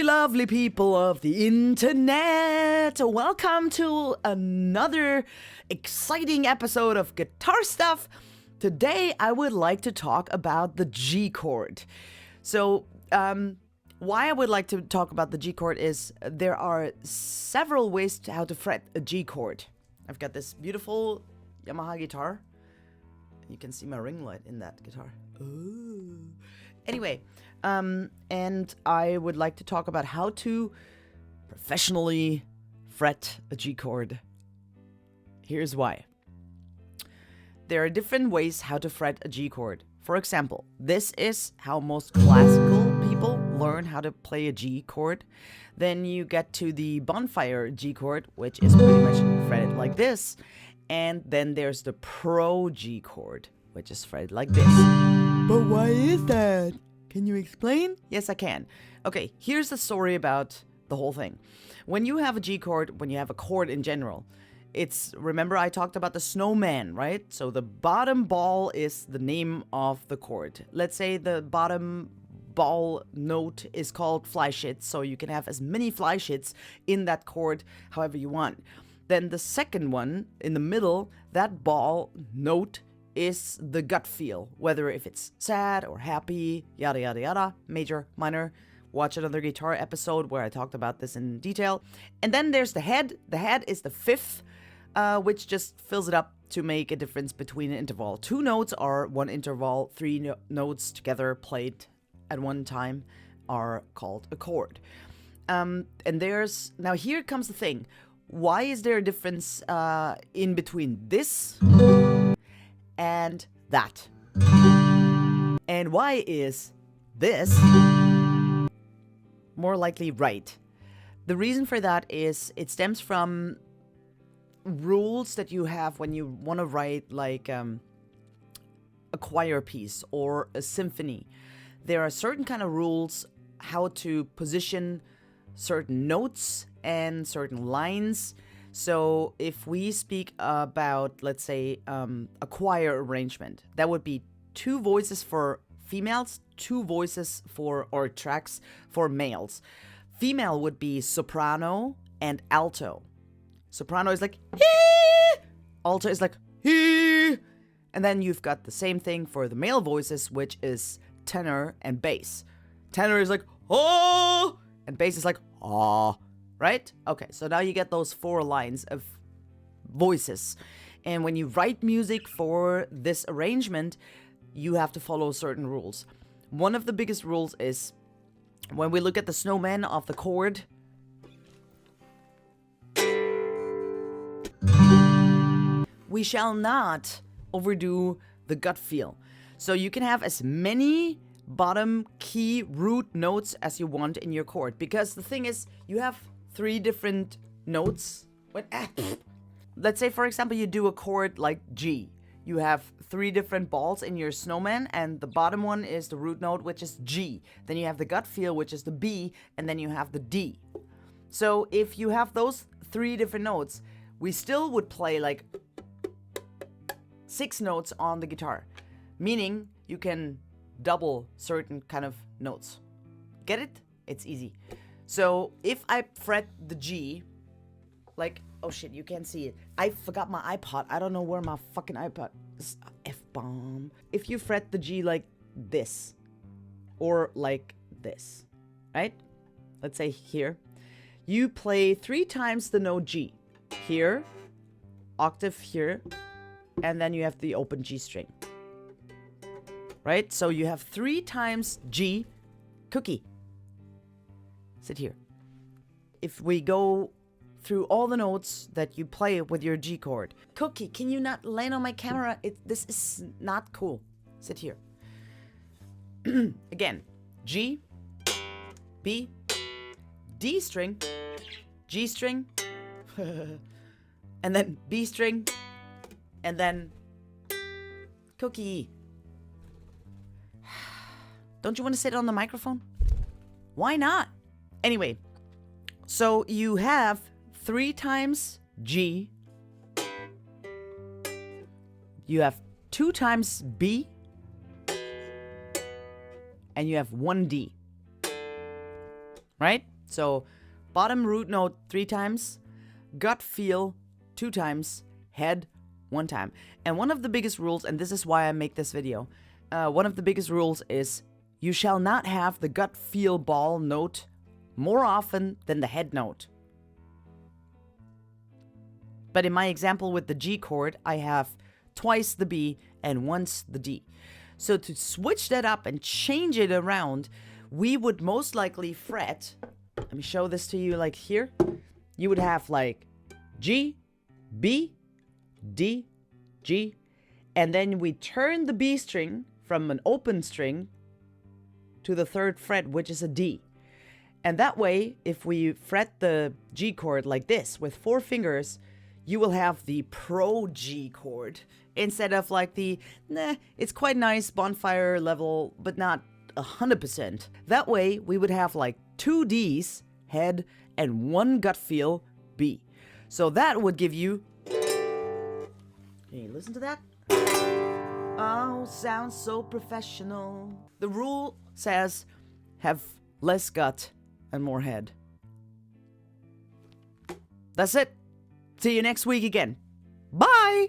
you lovely people of the internet. Welcome to another exciting episode of Guitar Stuff. Today I would like to talk about the G chord. So, why I would like to talk about the G chord is there are several ways to how to fret a G chord. I've got this beautiful Yamaha guitar. You can see my ring light in that guitar. Ooh. Anyway, and I would like to talk about how to professionally fret a G chord. Here's why. There are different ways how to fret a G chord. For example, this is how most classical people learn how to play a G chord. Then you get to the bonfire G chord, which is pretty much fretted like this. And then there's the pro G chord, which is fretted like this. But why is that? Can you explain? Yes, I can. Okay, here's the story about the whole thing. When you have a G chord, when you have a chord in general, remember I talked about the snowman, right? So the bottom ball is the name of the chord. Let's say the bottom ball note is called fly shit, so you can have as many fly shits in that chord however you want. Then the second one in the middle, that ball note is the gut feel, whether if it's sad or happy, yada yada yada, major, minor. Watch another guitar episode where I talked about this in detail. And then there's the head. The head is the fifth, which just fills it up to make a difference between an interval. Two notes are one interval, three notes together played at one time are called a chord. And now here comes the thing. Why is there a difference in between this and that? And why is this more likely right? The reason for that is it stems from rules that you have when you want to write like a choir piece or a symphony. There are certain kind of rules how to position certain notes and certain lines. So if we speak about, let's say, a choir arrangement, that would be two voices for females, two voices or tracks for males. Female would be soprano and alto. Soprano is like hee, alto is like hee, and then you've got the same thing for the male voices, which is tenor and bass. Tenor is like oh, and bass is like ah. Right? Okay, so now you get those four lines of voices. And when you write music for this arrangement, you have to follow certain rules. One of the biggest rules is when we look at the snowman of the chord, we shall not overdo the gut feel. So you can have as many bottom key root notes as you want in your chord. Because the thing is, you have three different notes. Let's say, for example, you do a chord like G. You have three different balls in your snowman, and the bottom one is the root note, which is G. Then you have the gut feel, which is the B, and then you have the D. So if you have those three different notes, we still would play like 6 notes on the guitar, meaning you can double certain kind of notes. Get it? It's easy. So if I fret the G, like, oh shit, you can't see it. I forgot my iPod. I don't know where my fucking iPod is. F-bomb. If you fret the G like this, or like this, right? Let's say here. You play 3 times the note G. Here, octave here, and then you have the open G string. Right? So you have 3 times G, cookie. Sit here. If we go through all the notes that you play with your G chord. Cookie, can you not land on my camera? This is not cool. Sit here. Again. G, B, D string, G string, and then B string, and then cookie. Don't you want to sit on the microphone? Why not? Anyway, so you have 3 times G, you have 2 times B, and you have 1 D. Right? So bottom root note 3 times, gut feel 2 times, head 1 time. And one of the biggest rules, and this is why I make this video, one of the biggest rules is you shall not have the gut feel ball note more often than the head note. But in my example with the G chord, I have twice the B and once the D. So to switch that up and change it around, we would most likely fret. Let me show this to you like here. You would have like G, B, D, G, and then we turn the B string from an open string to the 3rd fret, which is a D. And that way, if we fret the G chord like this with 4 fingers, you will have the pro G chord instead of like the, it's quite nice bonfire level, but not 100%. That way, we would have like 2 Ds, head, and 1 gut feel, B. So that would give you, can you listen to that? Oh, sounds so professional. The rule says have less gut and more head. That's it. See you next week again. Bye!